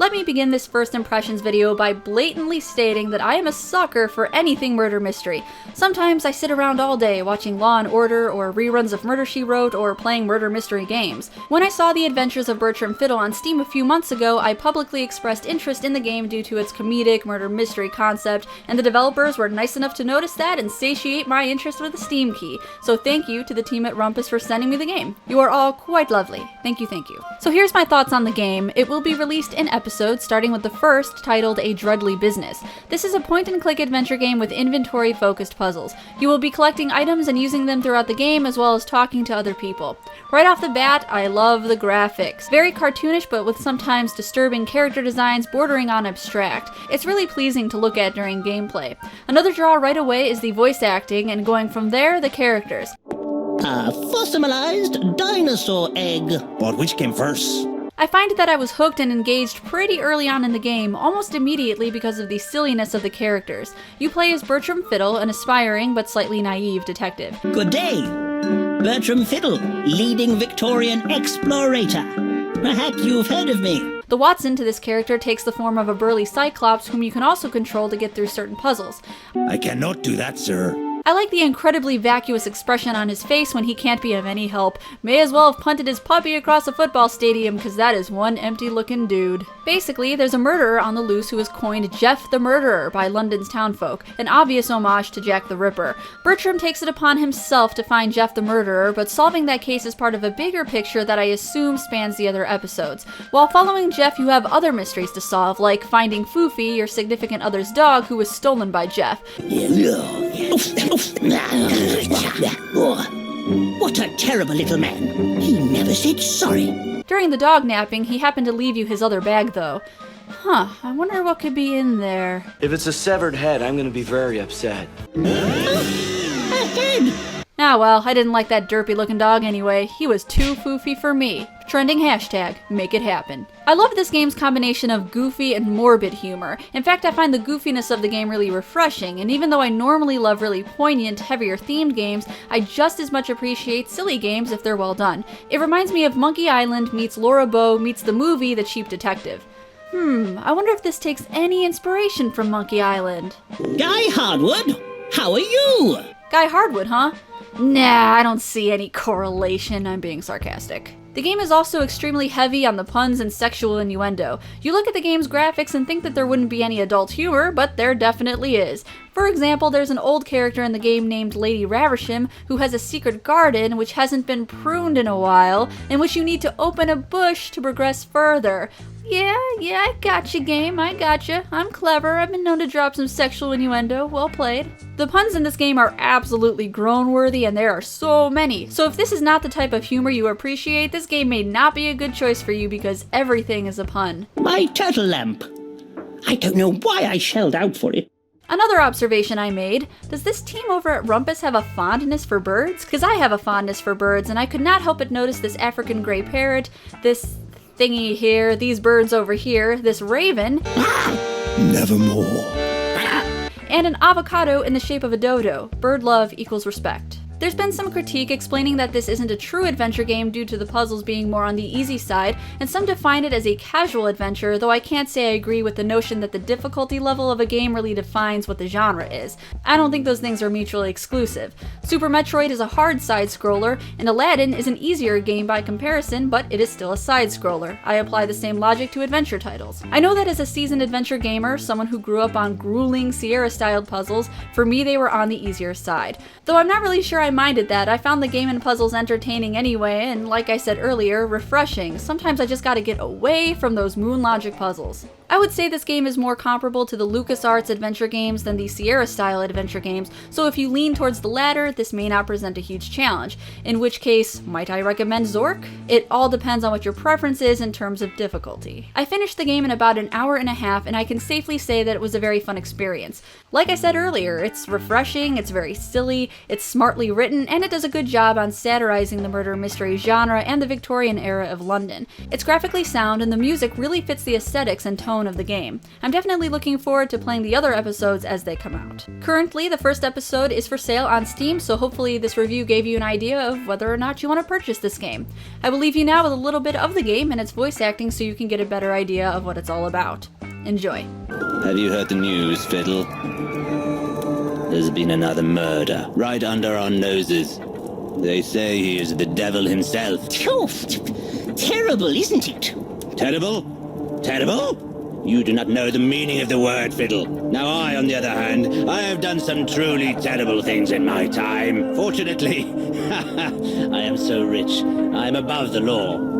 Let me begin this first impressions video by blatantly stating that I am a sucker for anything murder mystery. Sometimes I sit around all day watching Law & Order or reruns of Murder, She Wrote or playing murder mystery games. When I saw The Adventures of Bertram Fiddle on Steam a few months ago, I publicly expressed interest in the game due to its comedic murder mystery concept, and the developers were nice enough to notice that and satiate my interest with a Steam key. So thank you to the team at Rumpus for sending me the game. You are all quite lovely. Thank you, thank you. So here's my thoughts on the game. It will be released in episodes, starting with the first, titled A Dreadly Business. This is a point-and-click adventure game with inventory-focused puzzles. You will be collecting items and using them throughout the game, as well as talking to other people. Right off the bat, I love the graphics. Very cartoonish, but with sometimes disturbing character designs bordering on abstract. It's really pleasing to look at during gameplay. Another draw right away is the voice acting, and going from there, the characters. A fossilized dinosaur egg. But which came first? I find that I was hooked and engaged pretty early on in the game, almost immediately because of the silliness of the characters. You play as Bertram Fiddle, an aspiring but slightly naive detective. Good day. Bertram Fiddle, leading Victorian explorator. Perhaps you've heard of me. The Watson to this character takes the form of a burly Cyclops whom you can also control to get through certain puzzles. I cannot do that, sir. I like the incredibly vacuous expression on his face when he can't be of any help. May as well have punted his puppy across a football stadium, cause that is one empty looking dude. Basically, there's a murderer on the loose who has coined Jeff the Murderer by London's townfolk, an obvious homage to Jack the Ripper. Bertram takes it upon himself to find Jeff the Murderer, but solving that case is part of a bigger picture that I assume spans the other episodes. While following Jeff, you have other mysteries to solve, like finding Foofy, your significant other's dog, who was stolen by Jeff. What a terrible little man. He never said sorry. During the dog napping, he happened to leave you his other bag, though. I wonder what could be in there. If it's a severed head, I'm gonna be very upset. A head! Ah well, I didn't like that derpy looking dog anyway. He was too foofy for me. Trending hashtag, make it happen. I love this game's combination of goofy and morbid humor. In fact, I find the goofiness of the game really refreshing, and even though I normally love really poignant, heavier themed games, I just as much appreciate silly games if they're well done. It reminds me of Monkey Island meets Laura Bow meets the movie The Cheap Detective. I wonder if this takes any inspiration from Monkey Island. Guy Hardwood, how are you? Guy Hardwood, huh? Nah, I don't see any correlation. I'm being sarcastic. The game is also extremely heavy on the puns and sexual innuendo. You look at the game's graphics and think that there wouldn't be any adult humor, but there definitely is. For example, there's an old character in the game named Lady Ravisham who has a secret garden which hasn't been pruned in a while, in which you need to open a bush to progress further. Yeah, I gotcha, game, I gotcha. I'm clever, I've been known to drop some sexual innuendo, well played. The puns in this game are absolutely groan-worthy, and there are so many. So if this is not the type of humor you appreciate, this game may not be a good choice for you because everything is a pun. My turtle lamp. I don't know why I shelled out for it. Another observation I made, does this team over at Rumpus have a fondness for birds? Because I have a fondness for birds, and I could not help but notice this African gray parrot, this thingy here, these birds over here, this raven, Nevermore. and an avocado in the shape of a dodo. Bird love equals respect. There's been some critique explaining that this isn't a true adventure game due to the puzzles being more on the easy side, and some define it as a casual adventure, though I can't say I agree with the notion that the difficulty level of a game really defines what the genre is. I don't think those things are mutually exclusive. Super Metroid is a hard side-scroller, and Aladdin is an easier game by comparison, but it is still a side-scroller. I apply the same logic to adventure titles. I know that as a seasoned adventure gamer, someone who grew up on grueling Sierra-styled puzzles, for me they were on the easier side. Though I'm not really sure I minded that, I found the game and puzzles entertaining anyway, and like I said earlier, refreshing. Sometimes I just gotta get away from those moon logic puzzles. I would say this game is more comparable to the LucasArts adventure games than the Sierra-style adventure games, so if you lean towards the latter, this may not present a huge challenge. In which case, might I recommend Zork? It all depends on what your preference is in terms of difficulty. I finished the game in about an hour and a half, and I can safely say that it was a very fun experience. Like I said earlier, it's refreshing, it's very silly, it's smartly written, and it does a good job on satirizing the murder mystery genre and the Victorian era of London. It's graphically sound, and the music really fits the aesthetics and tone tone of the game. I'm definitely looking forward to playing the other episodes as they come out. Currently, the first episode is for sale on Steam, so hopefully this review gave you an idea of whether or not you want to purchase this game. I will leave you now with a little bit of the game and its voice acting so you can get a better idea of what it's all about. Enjoy. Have you heard the news, Fiddle? There's been another murder, right under our noses. They say he is the devil himself. Oh, terrible, isn't it? Terrible? Terrible? You do not know the meaning of the word, Fiddle. Now I, on the other hand, I have done some truly terrible things in my time. Fortunately, I am so rich, I am above the law.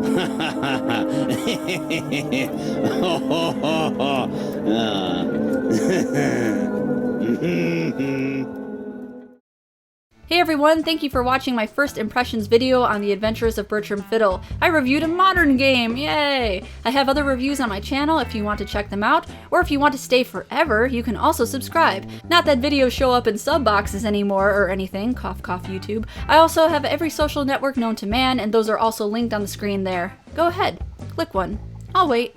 Hey everyone, thank you for watching my first impressions video on the Adventures of Bertram Fiddle. I reviewed a modern game, yay! I have other reviews on my channel if you want to check them out, or if you want to stay forever, you can also subscribe. Not that videos show up in sub boxes anymore or anything, cough cough YouTube. I also have every social network known to man, and those are also linked on the screen there. Go ahead, click one. I'll wait.